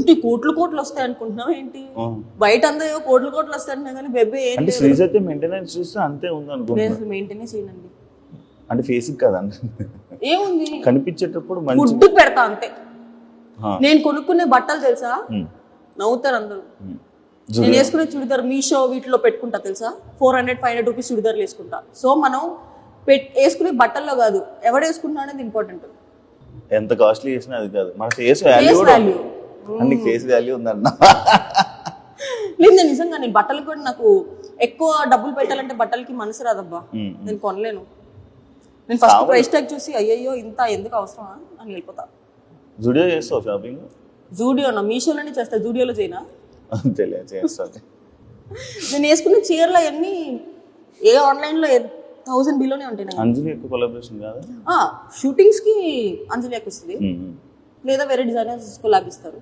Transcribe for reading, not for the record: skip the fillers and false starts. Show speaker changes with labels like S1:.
S1: ఏంటి కోట్లు కోట్లు వస్తాయి అనుకుంటున్నావు ఏంటి? బయట అంతా కోట్లు కోట్లు వస్తాయి అంటున్నా కానీ బేబీ
S2: అంటే శ్రీజ్ అయితే మెయింటెనెన్స్ చూస్తే అంతే ఉంది అనుకుంటున్నా.
S1: మెయింటెనెన్స్ చేయనండి.
S2: అంటే ఫేస్ కదా
S1: ఏముంది,
S2: కనిపించేటప్పుడు మంచి
S1: ఫుడ్ పెడతా అంతే. నేను కొనుక్కునే బట్టలు తెలుసా, నవ్వుతారు అందరూ. నేను వేసుకునే చుడిదార్ మీషో వీటిలో పెట్టుకుంటా తెలుసా, 400-500 రూపీస్ చుడిదార్లు వేసుకుంటా. సో మనం వేసుకునే బట్టల్లో కాదు, ఎవడు వేసుకుంటా అనేది ఇంపార్టెంట్.
S2: ఎంత కాస్ట్లీ చేసినా అది కాదు, మన ఫేస్ వాల్యూ. అన్ని ఫేస్ వాల్యూ ఉందన్న.
S1: లేదు, నేను నిజంగా నేను బట్టలు కూడా నాకు ఎక్కువ డబ్బులు పెట్టాలంటే బట్టలకి మనసు రాదబ్బా, నేను కొనలేను. నేను ఫస్ట్ ప్రైస్ ట్యాగ్ చూసి అయ్యయ్యో ఇంత ఎందుకు అవసరమా అని వెళ్ళిపోతా.
S2: జూడియో చేస్తావు షాపింగ్?
S1: జూడియోనా, మీషోలోనే చేస్తా, జూడియోలో చేయనా?
S2: చేస్తాను.
S1: నేను వేసుకున్న చీరలు అవన్నీ ఏ ఆన్లైన్లో 1000 బిలోనే ఉంటాయి.
S2: అంజలి ఎక్కువ కొలాబరేషన్ కాదు,
S1: షూటింగ్స్ కి అంజలి వస్తుంది, లేదా వేరే డిజైనర్స్ కొలాబిస్తారు.